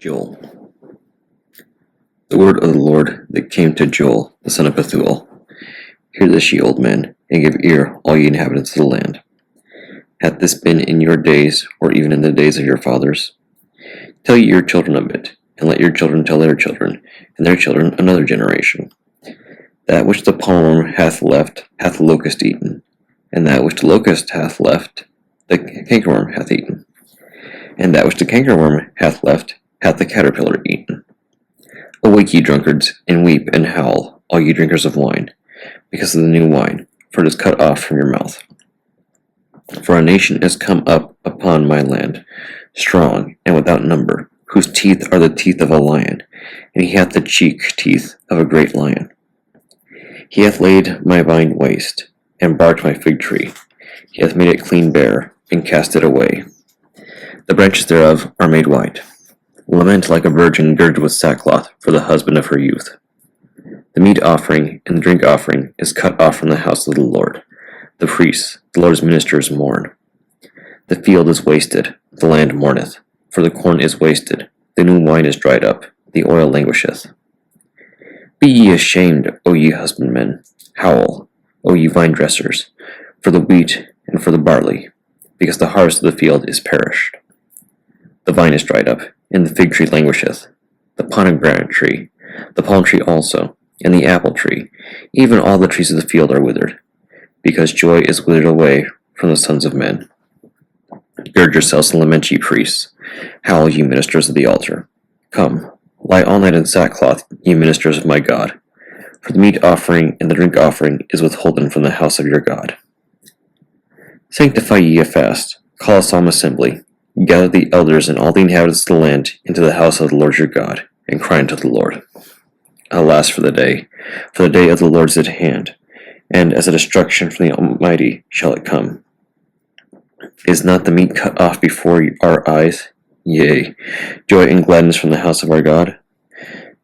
Joel. The word of the Lord that came to Joel, the son of Bethuel. Hear this, ye old men, and give ear, all ye inhabitants of the land. Hath this been in your days, or even in the days of your fathers? Tell ye your children of it, and let your children tell their children, and their children another generation. That which the palmerworm hath left hath the locust eaten, and that which the locust hath left the cankerworm hath eaten, and that which the cankerworm hath left hath the caterpillar eaten. Awake, ye drunkards, and weep and howl, all ye drinkers of wine, because of the new wine, for it is cut off from your mouth. For a nation is come up upon my land, strong and without number, whose teeth are the teeth of a lion, and he hath the cheek teeth of a great lion. He hath laid my vine waste, and barked my fig tree. He hath made it clean bare, and cast it away. The branches thereof are made white. Lament like a virgin girded with sackcloth for the husband of her youth. The meat offering and the drink offering is cut off from the house of the Lord. The priests, the Lord's ministers, mourn. The field is wasted, the land mourneth, for the corn is wasted, the new wine is dried up, the oil languisheth. Be ye ashamed, O ye husbandmen, howl, O ye vine dressers, for the wheat and for the barley, because the harvest of the field is perished. The vine is dried up, and the fig tree languisheth, the pomegranate tree, the palm tree also, and the apple tree, even all the trees of the field are withered, because joy is withered away from the sons of men. Gird yourselves and lament, ye priests, howl, ye ministers of the altar. Come, lie all night in sackcloth, ye ministers of my God, for the meat offering and the drink offering is withholden from the house of your God. Sanctify ye a fast, call a solemn assembly, gather the elders and all the inhabitants of the land into the house of the Lord your God, and cry unto the Lord. Alas for the day of the Lord is at hand, and as a destruction from the Almighty shall it come. Is not the meat cut off before our eyes? Yea, joy and gladness from the house of our God.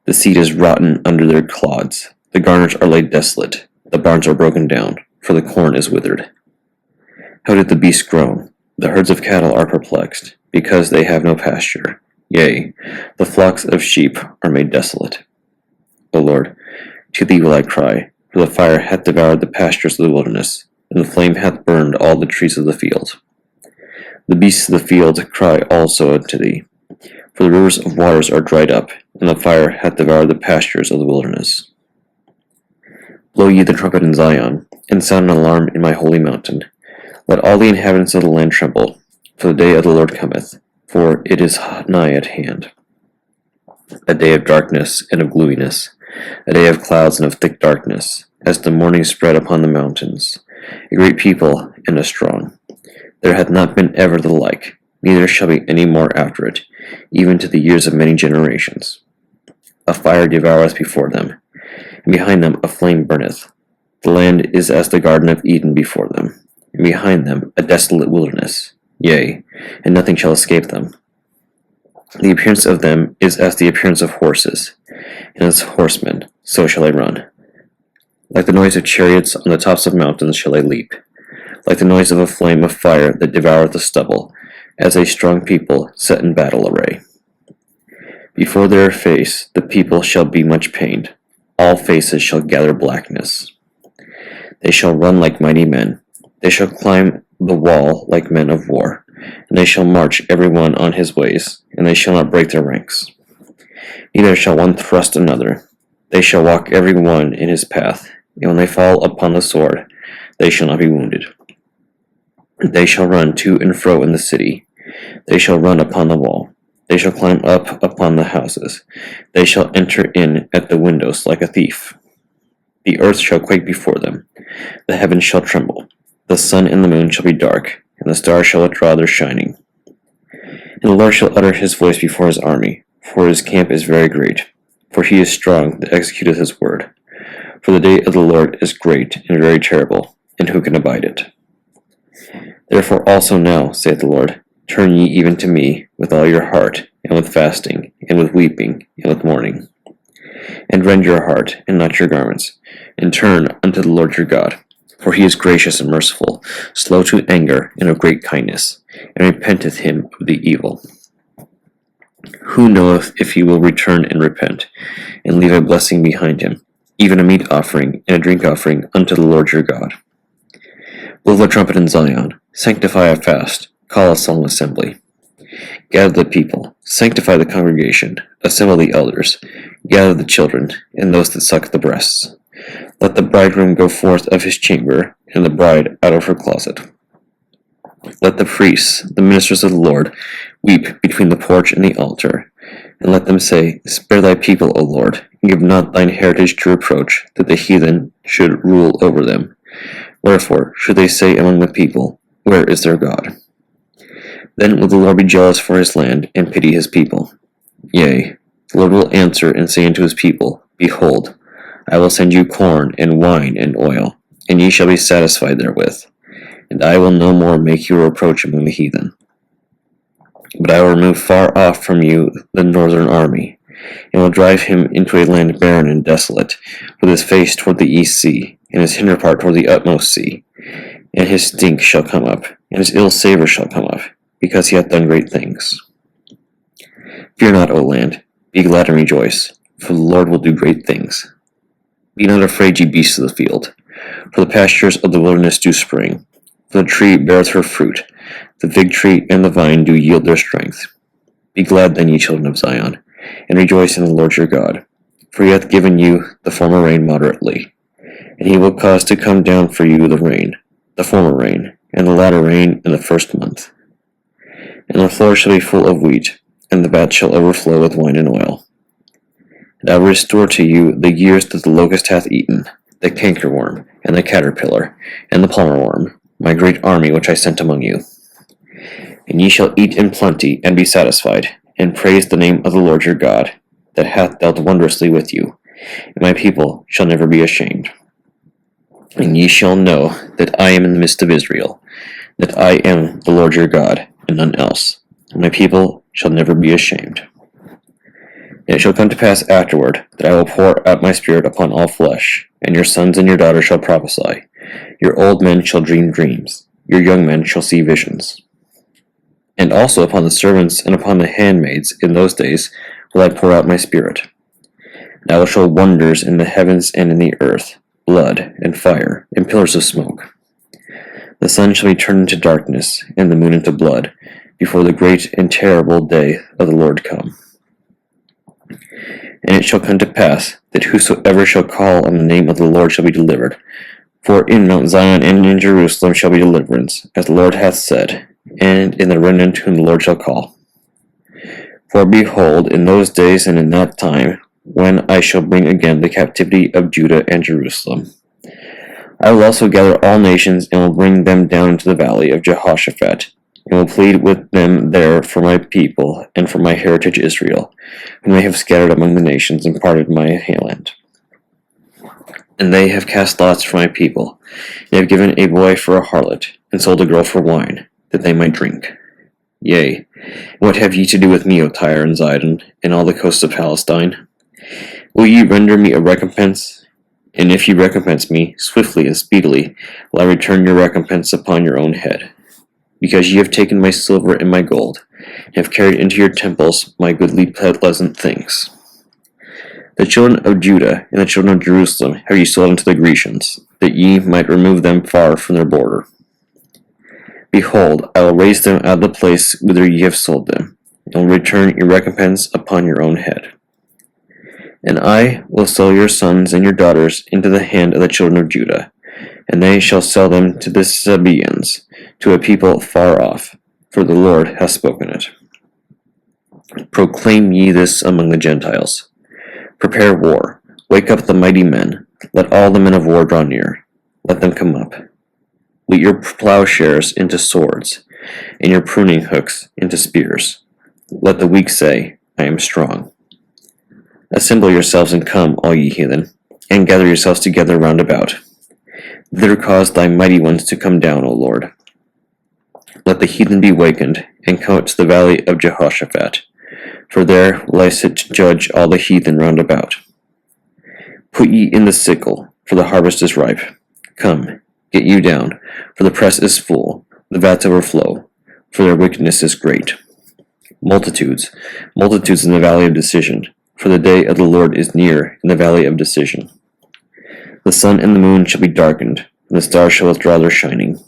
The seed is rotten under their clods, the garners are laid desolate, the barns are broken down, for the corn is withered. How did the beasts groan? The herds of cattle are perplexed, because they have no pasture. Yea, the flocks of sheep are made desolate. O Lord, to thee will I cry, for the fire hath devoured the pastures of the wilderness, and the flame hath burned all the trees of the field. The beasts of the field cry also unto thee, for the rivers of waters are dried up, and the fire hath devoured the pastures of the wilderness. Blow ye the trumpet in Zion, and sound an alarm in my holy mountain. Let all the inhabitants of the land tremble, for the day of the Lord cometh, for it is nigh at hand. A day of darkness and of gloominess, a day of clouds and of thick darkness, as the morning spread upon the mountains. A great people and a strong. There hath not been ever the like, neither shall be any more after it, even to the years of many generations. A fire devoureth before them, and behind them a flame burneth. The land is as the garden of Eden before them, and behind them a desolate wilderness, yea, and nothing shall escape them. The appearance of them is as the appearance of horses, and as horsemen, so shall they run. Like the noise of chariots on the tops of mountains shall they leap, like the noise of a flame of fire that devoureth the stubble, as a strong people set in battle array. Before their face the people shall be much pained, all faces shall gather blackness. They shall run like mighty men, they shall climb the wall like men of war, and they shall march every one on his ways, and they shall not break their ranks. Neither shall one thrust another, they shall walk every one in his path, and when they fall upon the sword, they shall not be wounded. They shall run to and fro in the city, they shall run upon the wall, they shall climb up upon the houses, they shall enter in at the windows like a thief. The earth shall quake before them, the heavens shall tremble, the sun and the moon shall be dark, and the stars shall withdraw their shining. And the Lord shall utter his voice before his army, for his camp is very great, for he is strong that executeth his word. For the day of the Lord is great and very terrible, and who can abide it? Therefore also now, saith the Lord, turn ye even to me with all your heart, and with fasting, and with weeping, and with mourning. And rend your heart, and not your garments, and turn unto the Lord your God. For he is gracious and merciful, slow to anger, and of great kindness, and repenteth him of the evil. Who knoweth if he will return and repent, and leave a blessing behind him, even a meat offering and a drink offering unto the Lord your God? Blow the trumpet in Zion, sanctify a fast, call a solemn assembly. Gather the people, sanctify the congregation, assemble the elders, gather the children, and those that suck the breasts. Let the bridegroom go forth of his chamber, and the bride out of her closet. Let the priests, the ministers of the Lord, weep between the porch and the altar, and let them say, Spare thy people, O Lord, and give not thine heritage to reproach, that the heathen should rule over them. Wherefore should they say among the people, Where is their God? Then will the Lord be jealous for his land, and pity his people. Yea, the Lord will answer and say unto his people, Behold, I will send you corn, and wine, and oil, and ye shall be satisfied therewith. And I will no more make you a reproach among the heathen. But I will remove far off from you the northern army, and will drive him into a land barren and desolate, with his face toward the east sea, and his hinder part toward the utmost sea. And his stink shall come up, and his ill savour shall come up, because he hath done great things. Fear not, O land, be glad and rejoice, for the Lord will do great things. Be not afraid, ye beasts of the field, for the pastures of the wilderness do spring. For the tree beareth her fruit, the fig tree and the vine do yield their strength. Be glad then, ye children of Zion, and rejoice in the Lord your God, for he hath given you the former rain moderately. And he will cause to come down for you the rain, the former rain, and the latter rain in the first month. And the floor shall be full of wheat, and the vat shall overflow with wine and oil. And I will restore to you the years that the locust hath eaten, the cankerworm, and the caterpillar, and the palmerworm, my great army which I sent among you. And ye shall eat in plenty, and be satisfied, and praise the name of the Lord your God, that hath dealt wondrously with you, and my people shall never be ashamed. And ye shall know that I am in the midst of Israel, that I am the Lord your God, and none else, and my people shall never be ashamed. And it shall come to pass afterward, that I will pour out my spirit upon all flesh, and your sons and your daughters shall prophesy. Your old men shall dream dreams, your young men shall see visions. And also upon the servants and upon the handmaids in those days will I pour out my spirit. And I will show wonders in the heavens and in the earth, blood and fire and pillars of smoke. The sun shall be turned into darkness, and the moon into blood, before the great and terrible day of the Lord come. And it shall come to pass that whosoever shall call on the name of the Lord shall be delivered. For in Mount Zion and in Jerusalem shall be deliverance, as the Lord hath said, and in the remnant whom the Lord shall call. For behold, in those days and in that time, when I shall bring again the captivity of Judah and Jerusalem, I will also gather all nations, and will bring them down into the valley of Jehoshaphat, and will plead with them there for my people, and for my heritage Israel, whom they have scattered among the nations, and parted my land. And they have cast lots for my people, and have given a boy for a harlot, and sold a girl for wine, that they might drink. Yea, what have ye to do with me, O Tyre and Zidon, and all the coasts of Palestine? Will ye render me a recompense? And if ye recompense me, swiftly and speedily will I return your recompense upon your own head. Because ye have taken my silver and my gold, and have carried into your temples my goodly pleasant things. The children of Judah and the children of Jerusalem have ye sold unto the Grecians, that ye might remove them far from their border. Behold, I will raise them out of the place whither ye have sold them, and will return your recompense upon your own head. And I will sell your sons and your daughters into the hand of the children of Judah, and they shall sell them to the Sabaeans, to a people far off, for the Lord hath spoken it. Proclaim ye this among the Gentiles. Prepare war, wake up the mighty men, let all the men of war draw near, let them come up. Beat your plowshares into swords, and your pruning hooks into spears. Let the weak say, I am strong. Assemble yourselves and come, all ye heathen, and gather yourselves together round about. Thither cause thy mighty ones to come down, O Lord. Let the heathen be wakened, and come up to the valley of Jehoshaphat, for there will I sit to judge all the heathen round about. Put ye in the sickle, for the harvest is ripe. Come, get you down, for the press is full, the vats overflow, for their wickedness is great. Multitudes, multitudes in the valley of decision, for the day of the Lord is near in the valley of decision. The sun and the moon shall be darkened, and the stars shall withdraw their shining.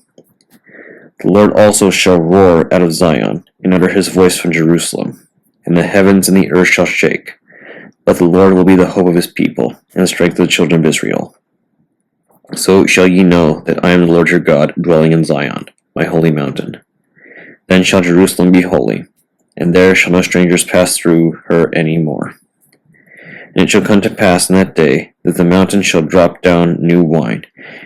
The Lord also shall roar out of Zion, and utter his voice from Jerusalem, and the heavens and the earth shall shake. But the Lord will be the hope of his people, and the strength of the children of Israel. So shall ye know that I am the Lord your God, dwelling in Zion, my holy mountain. Then shall Jerusalem be holy, and there shall no strangers pass through her any more. And it shall come to pass in that day that the mountains shall drop down new wine,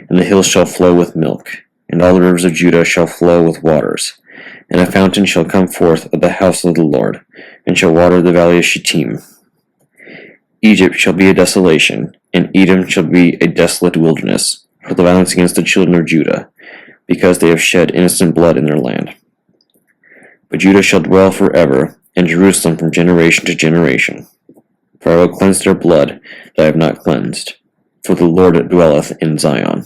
and the hills shall flow with milk, and all the rivers of Judah shall flow with waters. And a fountain shall come forth of the house of the Lord, and shall water the valley of Shittim. Egypt shall be a desolation, and Edom shall be a desolate wilderness, for the violence against the children of Judah, because they have shed innocent blood in their land. But Judah shall dwell forever, and Jerusalem from generation to generation. For I will cleanse their blood that I have not cleansed, for the Lord dwelleth in Zion.